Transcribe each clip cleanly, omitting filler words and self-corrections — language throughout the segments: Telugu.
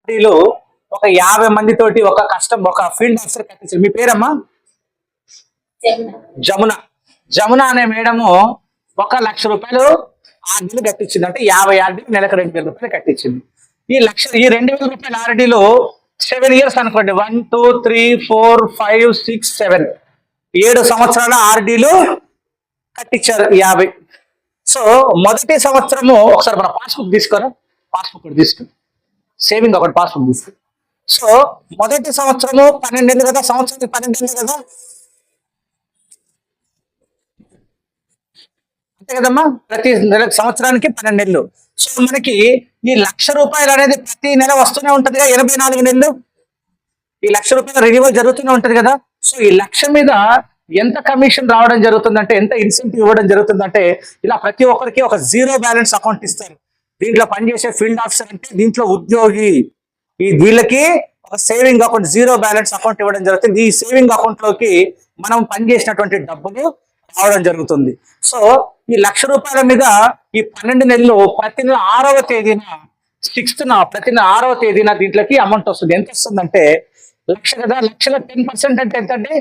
వీళ్ళు ఒక 50 మందితోటి ఒక ఫీల్డ్ ఆఫీసర్ కట్టించారు. మీ పేరమ్మా? జమున. జమున అనే మేడము 1,00,000 రూపాయలు ఆర్డీలు కట్టించింది. అంటే 50 ఆర్డీలు నెలకు 2,000 రూపాయలు కట్టించింది. ఈ 2,000 రూపాయల ఆర్డీలు 7 ఇయర్స్ అనుకోండి. 1 2 3 4 5 6 7 7 సంవత్సరాల ఆర్డీలు కట్టించారు 50. సో మొదటి సంవత్సరము ఒకసారి మన పాస్బుక్ తీసుకోరా, పాస్బుక్ తీసుకుని సేవింగ్ ఒకటి పాస్బుక్ తీసుకుని. సో మొదటి సంవత్సరము 12 నెలలు కదా, సంవత్సరానికి 12 నెలలు కదా, అంతే కదమ్మా. ప్రతి సంవత్సరానికి 12 నెలలు. సో మనకి ఈ 1,00,000 రూపాయలు అనేది ప్రతి నెల వస్తూనే ఉంటది కదా, 84 నెలలు ఈ 1,00,000 రూపాయల రెన్యువల్ జరుగుతూనే ఉంటది కదా. సో ఈ 1,00,000 మీద ఎంత కమిషన్ రావడం జరుగుతుందంటే, ఎంత ఇన్సెంటివ్ ఇవ్వడం జరుగుతుందంటే, ఇలా ప్రతి ఒక్కరికి ఒక 0 బ్యాలెన్స్ అకౌంట్ ఇస్తారు. దీంట్లో పనిచేసే ఫీల్డ్ ఆఫీసర్ అంటే దీంట్లో ఉద్యోగి, వీళ్ళకి ఒక సేవింగ్ అకౌంట్ 0 బ్యాలెన్స్ అకౌంట్ ఇవ్వడం జరుగుతుంది. ఈ సేవింగ్ అకౌంట్ లోకి మనం పనిచేసినటువంటి డబ్బులు రావడం జరుగుతుంది. సో ఈ 1,00,000 రూపాయల మీద ఈ 12 నెలలు ప్రతి నెల 6వ తేదీన 6th ప్రతి నెల 6వ తేదీన దీంట్లోకి అమౌంట్ వస్తుంది. ఎంత వస్తుందంటే 1,00,000 కదా, 1,00,000 10% అంటే ఎంత అండి?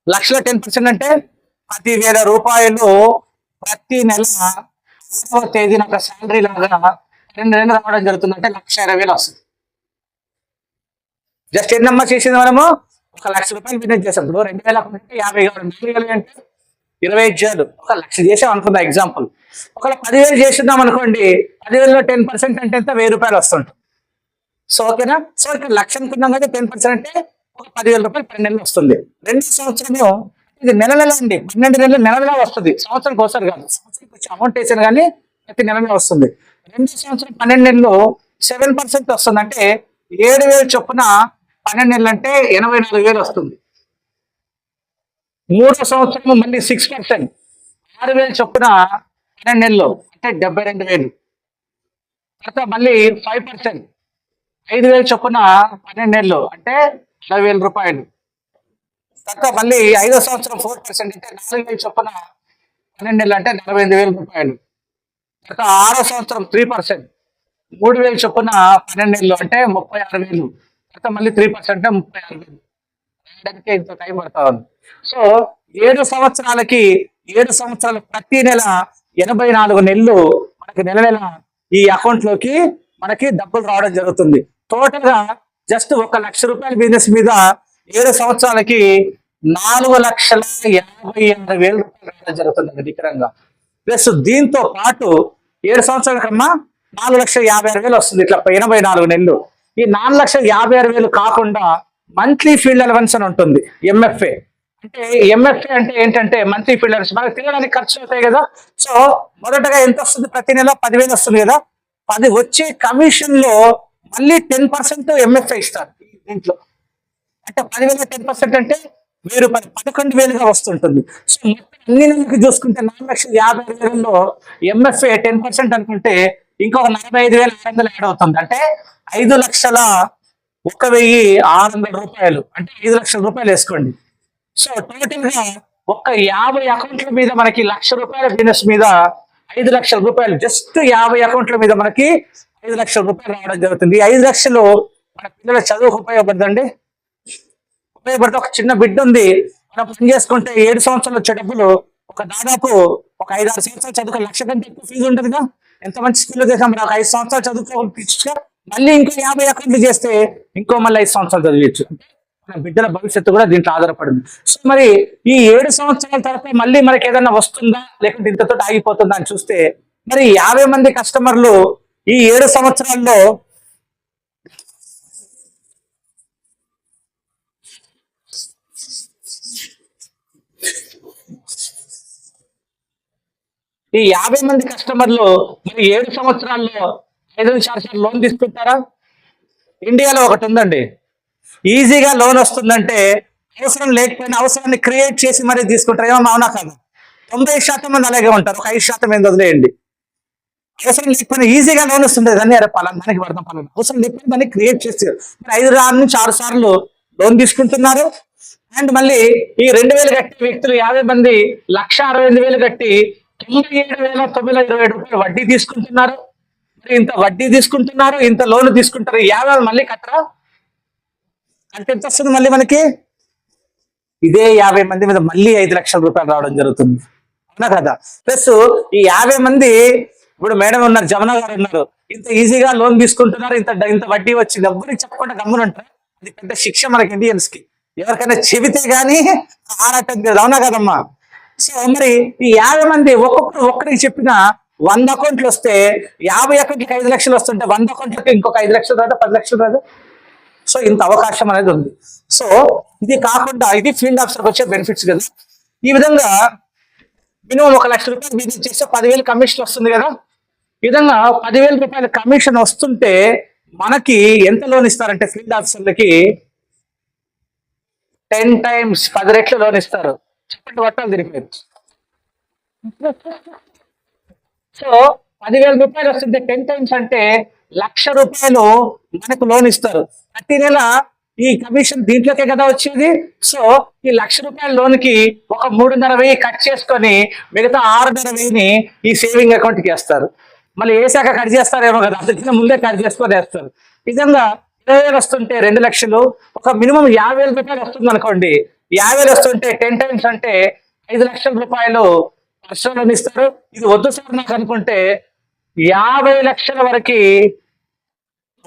1,00,000 10% అంటే 10,000 రూపాయలు ప్రతి నెల 6వ తేదీన ఒక శాలరీ లాగా 2 నెలలు రావడం జరుగుతుంది. అంటే 1,20,000 వస్తుంది. జస్ట్ ఎన్నమ్మా చేసింది మనము? 1,00,000 రూపాయలు బిజినెస్ చేసాం. ఇప్పుడు 2,000 అంటే 50 కావాలి, 4,000 అంటే 25,000, 1,00,000 చేసాం అనుకుందాం ఎగ్జాంపుల్. ఒకవేళ 10,000 చేస్తున్నాం అనుకోండి, 10,000లో 10% అంటే ఎంత? 1,000 రూపాయలు వస్తుంటాయి. సో ఓకేనా. సో ఇక్కడ 1,00,000 అనుకున్నాం కదా, 10% అంటే ఒక 10,000 రూపాయలు 12 నెలలు వస్తుంది. 2వ సంవత్సరము ఇది నెల నెల అండి, 12 నెలలు నెల నెల వస్తుంది. సంవత్సరానికి ఒకసారి కాదు, సంవత్సరానికి వచ్చి అమౌంట్ వేసాను కానీ ప్రతి నెల నెల వస్తుంది. 2వ సంవత్సరం 12 నెలలు 7% వస్తుంది. అంటే 7,000 చొప్పున 12 నెలలు అంటే 84,000 వస్తుంది. 3వ సంవత్సరం మళ్ళీ 6%, 6,000 చొప్పున 12 నెలలు అంటే 72,000. తర్వాత మళ్ళీ 5%, 5,000 చొప్పున 12 నెలలు అంటే 60,000 రూపాయలు. తర్వాత మళ్ళీ 5వ సంవత్సరం 4% అంటే 4,000 చొప్పున 12 నెలలు అంటే 48,000 రూపాయలు. తర్వాత 6వ సంవత్సరం 3%, 3,000 చొప్పున 12 నెలలు అంటే 36,000. తర్వాత మళ్ళీ 3% అంటే 36,000. రాయడానికి ఇంత టైం పడతా ఉంది. సో 7 సంవత్సరాలకి 7 సంవత్సరాలు ప్రతి నెల 84 నెలలు మనకి నెల నెల ఈ అకౌంట్ లోకి మనకి డబ్బులు రావడం జరుగుతుంది. టోటల్ గా జస్ట్ 1,00,000 రూపాయల బిజినెస్ మీద 7 సంవత్సరాలకి 4,56,000 రూపాయలు జరుగుతుంది నికరంగా. ప్లస్ దీంతో పాటు 7 సంవత్సరాలకమ్మా 4,56,000 వస్తుంది. ఇట్లా 84 నెలలు. ఈ 4,56,000 కాకుండా మంత్లీ ఫీల్డ్ అలవెన్స్ అని ఉంటుంది, ఎంఎఫ్ఏ. అంటే ఎంఎఫ్ఏ అంటే ఏంటంటే మంత్లీ ఫీల్డ్ అలవెన్స్. మనకు తినడానికి ఖర్చు అవుతాయి కదా. సో మొదటగా ఎంత వస్తుంది? ప్రతి నెల 10,000 వస్తుంది కదా. 10 వచ్చే కమిషన్ లో మళ్ళీ 10% ఎంఎఫ్ఏ ఇస్తారు దీంట్లో. అంటే 10,000 10% అంటే 1,000 రూపాయలు 11,000గా వస్తుంటుంది. సో మొత్తం అన్ని నెలలకు చూసుకుంటే 4,56,000లో ఎంఎఫ్ఏ 10% అనుకుంటే ఇంకొక 45,600 యాడ్ అవుతుంది. అంటే 5,01,600 రూపాయలు అంటే 5,00,000 రూపాయలు వేసుకోండి. సో టోటల్ గా ఒక 50 అకౌంట్ల మీద మనకి 1,00,000 రూపాయల బిజినెస్ మీద 5,00,000 రూపాయలు, జస్ట్ 50 అకౌంట్ల మీద మనకి 5,00,000 రూపాయలు రావడం జరుగుతుంది. ఈ 5,00,000 మన పిల్లల చదువుకు ఉపయోగపడుతుంది. ఉపయోగపడితే ఒక చిన్న బిడ్డ ఉంది, మనం పని చేసుకుంటే 7 సంవత్సరాలు వచ్చే డబ్బులు ఒక దాదాపు ఒక 5-6 సంవత్సరాలు చదువుకో 1,00,000 కంటే ఎక్కువ ఫీజు ఉంటుందిగా. ఎంత మంచి స్కూల్లో చేసాం, ఒక 5 సంవత్సరాలు చదువుకోవచ్చు. మళ్ళీ ఇంకో 50 అకౌంట్లు చేస్తే ఇంకో మళ్ళీ 5 సంవత్సరాలు చదివచ్చు. మన బిడ్డల భవిష్యత్తు కూడా దీంట్లో ఆధారపడింది. సో మరి ఈ 7 సంవత్సరాల తర్వాత మళ్ళీ మనకి ఏదైనా వస్తుందా లేకుంటే ఇంతతో ఆగిపోతుందా అని చూస్తే, మరి 50 మంది కస్టమర్లు ఈ 7 సంవత్సరాల్లో ఈ 50 మంది కస్టమర్లు మరి 7 సంవత్సరాల్లో 5,000 లోన్ తీసుకుంటారా? ఇండియాలో ఒకటి ఉందండి, ఈజీగా లోన్ వస్తుందంటే అవసరం లేకపోయినా అవసరాన్ని క్రియేట్ చేసి మరీ తీసుకుంటారు. ఏమో అవునా కాదు? 90% మంది అలాగే ఉంటారు. ఒక 5% మీద వదిలేయండి. అవసరం లేకపోయినా ఈజీగా లోన్ వస్తుంది. దాన్ని అరే పలానా దానికి పడతాం, పలానా అవసరం లేకపోయినా దాన్ని క్రియేట్ చేస్తారు. 5 నుంచి 6 సార్లు లోన్ తీసుకుంటున్నారు. అండ్ మళ్ళీ ఈ 2,000 కట్టే వ్యక్తులు 50 మంది 1,68,000 కట్టి 97,927 రూపాయలు వడ్డీ తీసుకుంటున్నారు. మరి ఇంత వడ్డీ తీసుకుంటున్నారు, ఇంత లోన్ తీసుకుంటారు, 50 మళ్ళీ కట్టరా అంటే ఎంత వస్తుంది మళ్ళీ మనకి? ఇదే 50 మంది మీద మళ్ళీ 5 లక్షల రూపాయలు రావడం జరుగుతుంది, అవునా కదా? ప్లస్ ఈ 50 మంది, ఇప్పుడు మేడం ఉన్నారు, జమున గారు ఉన్నారు, ఇంత ఈజీగా లోన్ తీసుకుంటున్నారు, ఇంత ఇంత వడ్డీ వచ్చింది, ఎవరికి చెప్పకుండా గమ్మునుంటారు. అది పెద్ద శిక్ష మనకి ఇండియన్స్ కి. ఎవరికైనా చెబితే గానీ ఆడటం లేదు, అవునా కదమ్మా? సో మరి ఈ 50 మంది ఒక్కరికి చెప్పిన 100 అకౌంట్లు వస్తే 50 అకౌంట్లకి 5 లక్షలు వస్తుంటే 100 అకౌంట్లకి ఇంకొక 5 లక్షలు రాదు, 10 లక్షలు రాదు. సో ఇంత అవకాశం అనేది ఉంది. సో ఇది కాకుండా ఇది ఫీల్డ్ ఆఫీసర్కి వచ్చే బెనిఫిట్స్ కదా. ఈ విధంగా మినిమం 1 లక్ష రూపాయలు బిజినెస్ చేస్తే 10,000 కమిషన్ వస్తుంది కదా. ఈ విధంగా 10,000 రూపాయల కమిషన్ వస్తుంటే మనకి ఎంత లోన్ ఇస్తారంటే ఫీల్డ్ ఆఫీసర్లకి 10 times 10 రెట్లు లోన్ ఇస్తారు. చెప్పండి, పట్టాలు తిరిగిపోయింది. సో 10,000 రూపాయలు వస్తుంటే 10 times అంటే 1,00,000 రూపాయలు మనకు లోన్ ఇస్తారు. ప్రతి నెల ఈ కమిషన్ దీంట్లోకే కదా వచ్చేది. సో ఈ 1,00,000 రూపాయల లోన్ కి ఒక 3,500 కట్ చేసుకొని మిగతా 6,500 ఈ సేవింగ్ అకౌంట్ కి వేస్తారు. మళ్ళీ ఏ శాఖ కట్ చేస్తారేమో కదా, అందుకని ముందే కట్ చేసుకొని వేస్తారు. ఈ విధంగా 20,000 వస్తుంటే 2 లక్షలు, ఒక మినిమం 50,000 రూపాయలు వస్తుంది అనుకోండి. 50,000 వస్తుంటే 10 times అంటే 5 లక్షల రూపాయలు పర్సనల్ లోన్ ఇస్తారు. ఇది వద్దు సార్ నాకు అనుకుంటే 50 లక్షల వరకు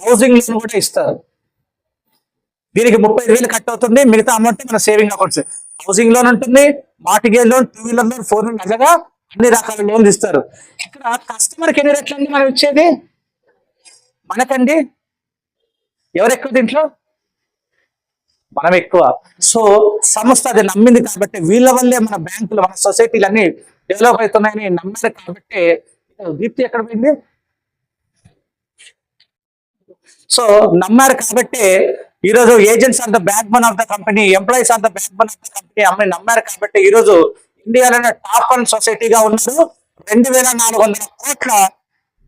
హౌసింగ్ లోన్ కూడా ఇస్తారు. దీనికి 35,000 కట్ అవుతుంది, మిగతా అమౌంట్ మన సేవింగ్ అకౌంట్స్. హౌసింగ్ లోన్ ఉంటుంది, mortgage loan, 2-wheeler loan, 4-wheeler నగగా అన్ని రకాల లోన్లు ఇస్తారు. ఇక్కడ కస్టమర్కి ఎన్ని రెట్లు అండి మనం ఇచ్చేది? మనకండి ఎవరు ఎక్కువ దీంట్లో? మనం ఎక్కువ. సో సంస్థ అది నమ్మింది కాబట్టి, వీళ్ళ వల్లే మన బ్యాంకులు, మన సొసైటీలు అన్ని డెవలప్ అవుతున్నాయని నమ్మారు కాబట్టి. దీప్తి ఎక్కడ పోయింది? సో నమ్మారు కాబట్టి ఈరోజు agents are the backbone of the company, employees are the backbone of the company అమ్మాయి నమ్మారు కాబట్టి ఈరోజు ఇండియాలోనే టాప్ 1 సొసైటీగా ఉన్నారు. 2,400 కోట్ల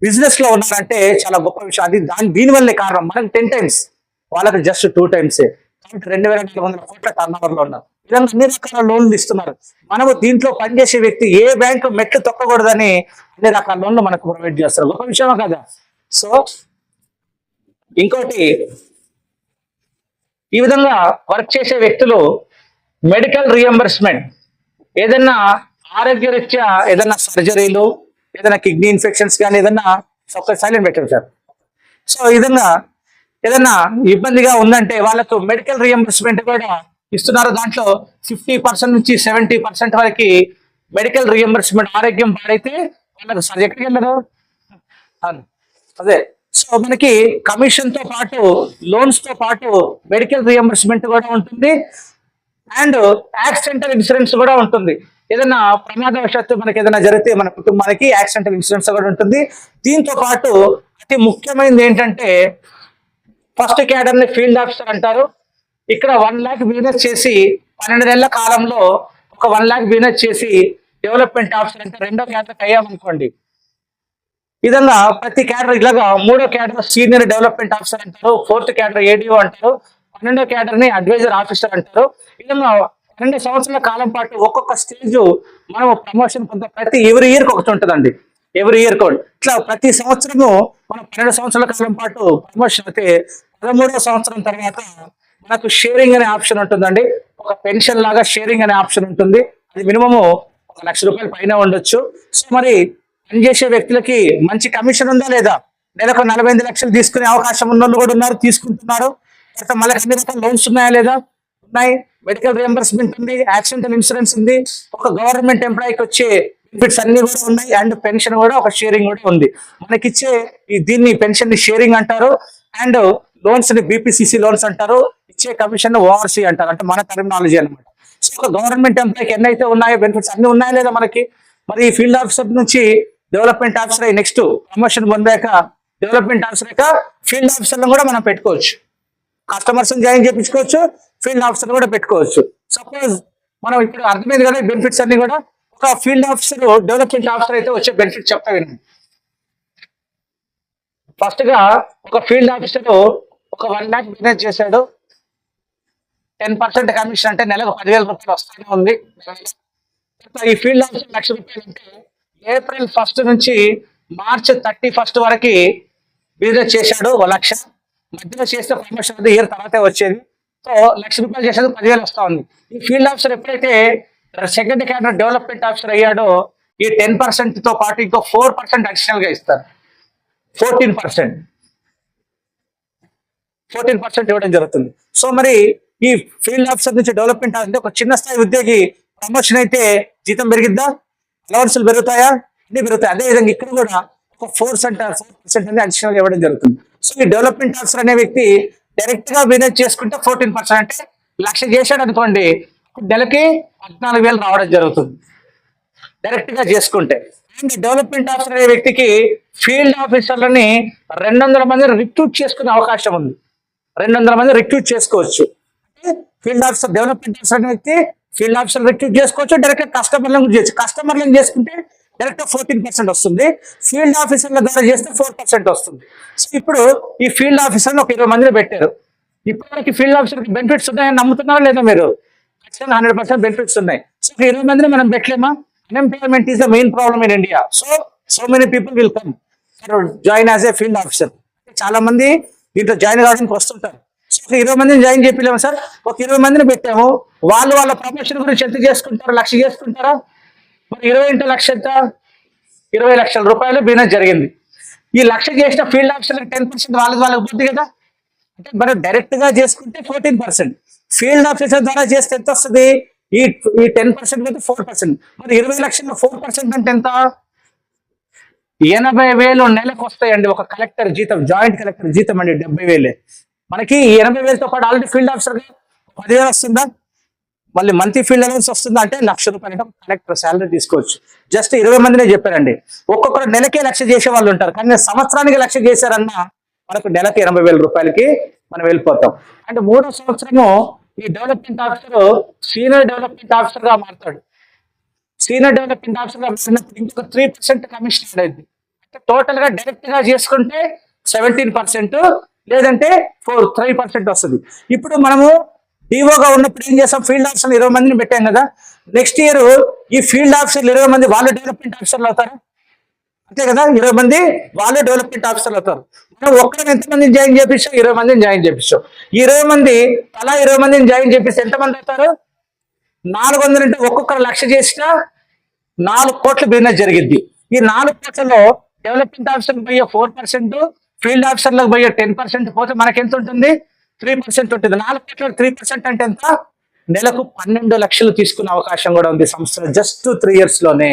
బిజినెస్ లో ఉన్నారంటే చాలా గొప్ప విషయం. అది దీనివల్లే కారణం. మనకి 10 times, వాళ్ళకి జస్ట్ 2 times. కాబట్టి 2,400 కోట్ల టర్న్ ఓవర్ లో ఉన్నారు. ఇలాంటి అన్ని రకాల లోన్లు ఇస్తున్నారు. మనము దీంట్లో పనిచేసే వ్యక్తి ఏ బ్యాంకు మెట్లు తొక్కకూడదని అన్ని రకాల లోన్లు మనకు ప్రొవైడ్ చేస్తారు. గొప్ప విషయమా కదా? సో ఇంకోటి, ఈ విధంగా వర్క్ చేసే వ్యక్తులు మెడికల్ రియంబర్స్మెంట్, ఏదైనా ఆరోగ్యరీత్యా ఏదైనా సర్జరీలు, ఏదైనా కిడ్నీ ఇన్ఫెక్షన్స్ కానీ ఏదైనా, ఒక సైలెంట్ పెట్టారు సార్. సో ఈ విధంగా ఏదైనా ఇబ్బందిగా ఉందంటే వాళ్ళకు మెడికల్ రియంబర్స్మెంట్ కూడా ఇస్తున్నారు. దాంట్లో 50% నుంచి 70% వరకు మెడికల్ రియంబర్స్మెంట్. ఆరోగ్యం పాడైతే వాళ్ళకు ఎక్కడికి వెళ్ళరు, అదే. సో మనకి కమిషన్ తో పాటు, లోన్స్ తో పాటు మెడికల్ రియంబర్స్మెంట్ కూడా ఉంటుంది, అండ్ యాక్సిడెంటల్ ఇన్సూరెన్స్ కూడా ఉంటుంది. ఏదైనా ప్రమాదవశాత్తు మనకి ఏదైనా జరిగితే మన కుటుంబానికి యాక్సిడెంటల్ ఇన్సూరెన్స్ కూడా ఉంటుంది. దీంతో పాటు అతి ముఖ్యమైనది ఏంటంటే, ఫస్ట్ క్యాడర్ ని ఫీల్డ్ ఆఫీసర్ అంటారు. ఇక్కడ 1 lakh బిజినెస్ చేసి 12 నెలల కాలంలో ఒక 1 lakh బిజినెస్ చేసి డెవలప్మెంట్ ఆఫీసర్ అంటే 2వ క్యాడర్ అయ్యామనుకోండి. ఈ విధంగా ప్రతి క్యాడర్ ఇలాగా 3వ క్యాడర్ సీనియర్ డెవలప్మెంట్ ఆఫీసర్ అంటారు, 4th క్యాడర్ ఏడీఓ అంటారు, 12వ క్యాడర్ ని అడ్వైజర్ ఆఫీసర్ అంటారు. ఈ విధంగా 2 సంవత్సరాల కాలం పాటు ఒక్కొక్క స్టేజ్ మనం ప్రమోషన్ పొందే ప్రతి ఎవ్రీ ఇయర్ ఒకటి ఉంటుందండి. ఎవ్రీ ఇయర్ కోడ్ ఇట్లా ప్రతి సంవత్సరము మనం 12 సంవత్సరాల కాలం పాటు ప్రమోషన్ అయితే 13వ సంవత్సరం తర్వాత మనకు షేరింగ్ అనే ఆప్షన్ ఉంటుందండి. ఒక పెన్షన్ లాగా షేరింగ్ అనే ఆప్షన్ ఉంటుంది. అది మినిమము 1 లక్ష రూపాయల పైన ఉండొచ్చు. సో మరి పనిచేసే వ్యక్తులకి మంచి కమిషన్ ఉందా లేదా? నెలకు 45 లక్షలు తీసుకునే అవకాశం ఉన్న వాళ్ళు కూడా ఉన్నారు, తీసుకుంటున్నారు. తర్వాత మళ్ళీ అన్ని రకాల లోన్స్ ఉన్నాయా లేదా? ఉన్నాయి. మెడికల్ రియంబర్స్మెంట్ ఉంది, యాక్సిడెంటల్ ఇన్సూరెన్స్ ఉంది, ఒక గవర్నమెంట్ ఎంప్లాయీకి వచ్చే బెనిఫిట్స్ అన్ని కూడా ఉన్నాయి, అండ్ పెన్షన్ కూడా, ఒక షేరింగ్ కూడా ఉంది. మనకిచ్చే దీన్ని పెన్షన్ ని షేరింగ్ అంటారు, అండ్ లోన్స్ ని బీపీసీసీ లోన్స్ అంటారు, ఇచ్చే కమిషన్ ఓఆర్సీ అంటారు. అంటే మన టెర్మినాలజీ అనమాట. సో ఒక గవర్నమెంట్ ఎంప్లాయీకి ఎన్నైతే ఉన్నాయో బెనిఫిట్స్ అన్ని ఉన్నాయా లేదా మనకి? మరి ఈ ఫీల్డ్ ఆఫీసర్ నుంచి డెవలప్మెంట్ ఆఫీసర్ అయ్యి నెక్స్ట్ ప్రమోషన్ పొందాక డెవలప్మెంట్ ఆఫీసర్ యొక్క ఫీల్డ్ ఆఫీసర్లను కూడా మనం పెట్టుకోవచ్చు. కస్టమర్స్ జాయిన్ చేయించుకోవచ్చు, ఫీల్డ్ ఆఫీసర్ కూడా పెట్టుకోవచ్చు. సపోజ్ మనం ఇప్పుడు అర్థమైంది కదా బెనిఫిట్స్ అన్ని కూడా. ఒక ఫీల్డ్ ఆఫీసర్ డెవలప్మెంట్ ఆఫీసర్ అయితే వచ్చే బెనిఫిట్ చెప్తా వినండి. ఫస్ట్ గా ఒక ఫీల్డ్ ఆఫీసర్ ఒక 1 lakh బిజినెస్ చేశాడు, 10% కమిషన్ అంటే నెలకు 10,000 రూపాయలు వస్తూనే ఉంది. ఈ ఫీల్డ్ ఆఫీసర్ 1 లక్ష రూపాయలు అంటే ఏప్రిల్ 1 నుంచి మార్చ్ 31 వరకు బిజినెస్ చేశాడు 1,00,000, మధ్యలో చేస్తే ప్రమోషన్ అది ఇయర్ తర్వాతే వచ్చేది. సో ₹1,00,000 చేసేది 10,000 వస్తా ఉంది. ఈ ఫీల్డ్ ఆఫీసర్ ఎప్పుడైతే సెకండ్ క్యాడర్ డెవలప్మెంట్ ఆఫీసర్ అయ్యాడో ఈ 10% తో పాటు ఇంకో 4% అడిషనల్ గా ఇస్తారు. 14% ఇవ్వడం జరుగుతుంది. సో మరి ఈ ఫీల్డ్ ఆఫీసర్ నుంచి డెవలప్మెంట్ అంటే ఒక చిన్న స్థాయి ఉద్యోగి ప్రమోషన్ అయితే జీతం పెరిగిద్దా, అలవన్సులు పెరుగుతాయా, అన్ని పెరుగుతాయి. అదేవిధంగా ఇక్కడ కూడా ఒక 4% అనేది అడిషనల్ ఇవ్వడం జరుగుతుంది. సో ఈ డెవలప్మెంట్ ఆఫీసర్ అనే వ్యక్తి డైరెక్ట్ గా మేనేజ్ చేసుకుంటే 14% అంటే 1,00,000 చేశాడు అనుకోండి, నెలకి 14,000 రావడం జరుగుతుంది డైరెక్ట్ గా చేసుకుంటే. అండ్ డెవలప్మెంట్ ఆఫీసర్ అనే వ్యక్తికి ఫీల్డ్ ఆఫీసర్లని 200 మంది రిక్రూట్ చేసుకునే అవకాశం ఉంది. 200 మంది రిక్రూట్ చేసుకోవచ్చు. ఫీల్డ్ ఆఫీసర్ డెవలప్మెంట్ ఆఫీసర్ అనే వ్యక్తి ఫీల్డ్ ఆఫీసర్ రిక్రూట్ చేసుకోవచ్చు, డైరెక్ట్ కస్టమర్లను చేయొచ్చు. కస్టమర్లను చేసుకుంటే డైరెక్ట్ 14% వస్తుంది, ఫీల్డ్ ఆఫీసర్ల ద్వారా చేస్తే 4% వస్తుంది. సో ఇప్పుడు ఈ ఫీల్డ్ ఆఫీసర్ని ఒక 20 మందిని పెట్టారు. ఇప్పటివరకు ఫీల్డ్ ఆఫీసర్కి బెనిఫిట్స్ ఉన్నాయని నమ్ముతున్నారా లేదా మీరు? ఖచ్చితంగా 100% బెనిఫిట్స్ ఉన్నాయి. సో 20 మందిని మనం పెట్టలేమా? Unemployment is the main problem in India. So many people will come join as a field officer. చాలా మంది దీంట్లో జాయిన్ కావడానికి వస్తుంటారు. సో 20 మందిని జాయిన్ చేయలేము సార్. ఒక 20 మందిని పెట్టాము, వాళ్ళ ప్రమోషన్ గురించి ఎంత చేసుకుంటారు? 1,00,000 చేసుకుంటారా? మరి 20 × 1,00,000 ఎంత? 20 లక్షల రూపాయలు బిజినెస్ జరిగింది. ఈ 1,00,000 చేసిన ఫీల్డ్ ఆఫీసర్లకు 10% వాళ్ళకి పోతుంది కదా. అంటే మనం డైరెక్ట్ గా చేసుకుంటే 14%, ఫీల్డ్ ఆఫీసర్ ద్వారా చేస్తే ఎంత వస్తుంది? ఈ 10% అయితే 4%. మరి 20 లక్షల్లో 4% అంటే ఎంత? 80,000 నెలకు వస్తాయండి. ఒక కలెక్టర్ జీతం, జాయింట్ కలెక్టర్ జీతం అండి 70,000. మనకి 80,000తో పాటు ఆల్రెడీ ఫీల్డ్ ఆఫీసర్ 10,000 వస్తుందా? మళ్ళీ మంత్లీ ఫీల్డ్ అలవెన్స్ వస్తుందా? అంటే ₹1,00,000 కలెక్టర్ శాలరీ తీసుకోవచ్చు. జస్ట్ 20 మందినే చెప్పారండి. ఒక్కొక్కరు నెలకే 1,00,000 చేసే వాళ్ళు ఉంటారు, కానీ సంవత్సరానికి 1,00,000 చేశారన్నా మనకు నెలకి ₹80,000 మనం వెళ్ళిపోతాం. అంటే 3వ సంవత్సరము ఈ development officer senior development officer గా మారుతాడు. సీనియర్ డెవలప్మెంట్ ఆఫీసర్ గా మారినప్పుడు ఇంకొక 3% కమిషన్ అయింది. అంటే టోటల్ గా డైరెక్ట్ గా చేసుకుంటే 17%, లేదంటే 3% వస్తుంది. ఇప్పుడు మనము డిఓగా ఉన్నప్పుడు ఏం చేస్తాం? ఫీల్డ్ ఆఫీసర్ 20 మందిని పెట్టాం కదా. నెక్స్ట్ ఇయర్ ఈ ఫీల్డ్ ఆఫీసర్లు 20 మంది వాళ్ళు డెవలప్మెంట్ ఆఫీసర్లు అవుతారు, అంతే కదా. 20 మంది వాళ్ళు డెవలప్మెంట్ ఆఫీసర్లు అవుతారు. మనం ఒక్కరిని ఎంతమందిని జాయిన్ చేపించాం? 20 మందిని జాయిన్ చేపించాం. 20 మంది అలా 20 మందిని జాయిన్ చేపిస్తే ఎంతమంది అవుతారు? 400 అంటే ఒక్కొక్కరు 1,00,000 చేసినా 4 కోట్ల బిజినెస్ జరిగింది. ఈ 4 కోట్లలో డెవలప్మెంట్ ఆఫీసర్లకు పోయే 4%, ఫీల్డ్ ఆఫీసర్లకు పోయే 10% పోతే మనకి ఎంత ఉంటుంది? 3% ఉంటుంది. 4 కోట్ల 3% అంటే ఎంత? నెలకు 12 లక్షలు తీసుకునే అవకాశం కూడా ఉంది సంస్థలో, జస్ట్ 3 years లోనే.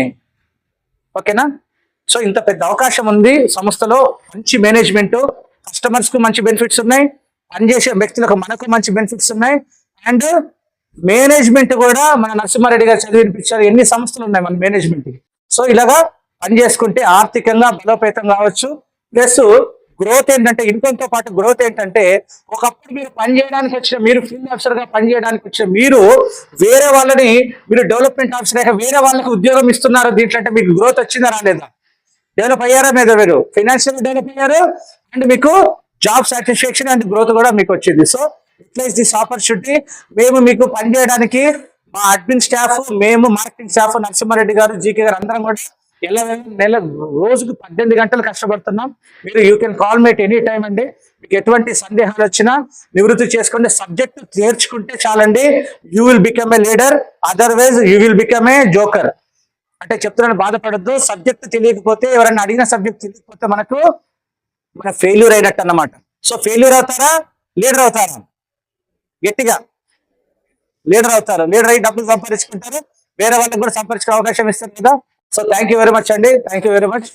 ఓకేనా? సో ఇంత పెద్ద అవకాశం ఉంది సంస్థలో. మంచి మేనేజ్మెంట్, కస్టమర్స్ కు మంచి బెనిఫిట్స్ ఉన్నాయి, పనిచేసే వ్యక్తులకు మనకు మంచి బెనిఫిట్స్ ఉన్నాయి. అండ్ మేనేజ్మెంట్ కూడా మన నరసింహారెడ్డి గారు చదివినిపించారు. ఎన్ని సంస్థలు ఉన్నాయి మన మేనేజ్మెంట్. సో ఇలాగా పని చేసుకుంటే ఆర్థికంగా బలోపేతం కావచ్చు. ప్లస్ గ్రోత్ ఏంటంటే, ఇన్కమ్ తో పాటు గ్రోత్ ఏంటంటే, ఒకప్పుడు మీరు పని చేయడానికి వచ్చిన, మీరు ఫీల్డ్ ఆఫీసర్ గా పని చేయడానికి వచ్చిన మీరు వేరే వాళ్ళని, మీరు డెవలప్మెంట్ ఆఫీసర్ అయ్యాక వేరే వాళ్ళకి ఉద్యోగం ఇస్తున్నారు. దీంట్లో అంటే మీకు గ్రోత్ వచ్చిందా రాలేదా? డెవలప్ అయ్యారా మీద? మీరు ఫైనాన్షియల్ డెవలప్ అయ్యారు, అండ్ మీకు జాబ్ సాటిస్ఫాక్షన్ అండ్ గ్రోత్ కూడా మీకు వచ్చింది. So utilize this opportunity. మేము మీకు పని చేయడానికి మా అడ్మిన్ స్టాఫ్, మేము మార్కెటింగ్ స్టాఫ్, నరసింహారెడ్డి గారు, జీకే గారు అందరం కూడా రోజుకు 18 గంటలు కష్టపడుతున్నాం. మీరు you can call me at any time అండి. మీకు ఎటువంటి సందేహాలు వచ్చినా నివృత్తి చేసుకోండి. సబ్జెక్ట్ నేర్చుకుంటే చాలండి. You will become a leader, otherwise you will become a joker. అంటే చెప్తున్నాను, బాధపడద్దు. సబ్జెక్ట్ తెలియకపోతే, ఎవరైనా అడిగిన సబ్జెక్ట్ తెలియకపోతే మన ఫెయిల్యూర్ అయినట్టు అన్నమాట. సో ఫెయిల్యూర్ అవుతారా? లీడర్ అవుతారా? గట్టిగా లీడర్ అవుతారు. లీడర్ అయ్యి డబ్బులు సంపాదించుకుంటారు, వేరే వాళ్ళకి కూడా సంపాదించుకునే అవకాశం ఇస్తారు కదా. So thank you very much అండి. Thank you very much.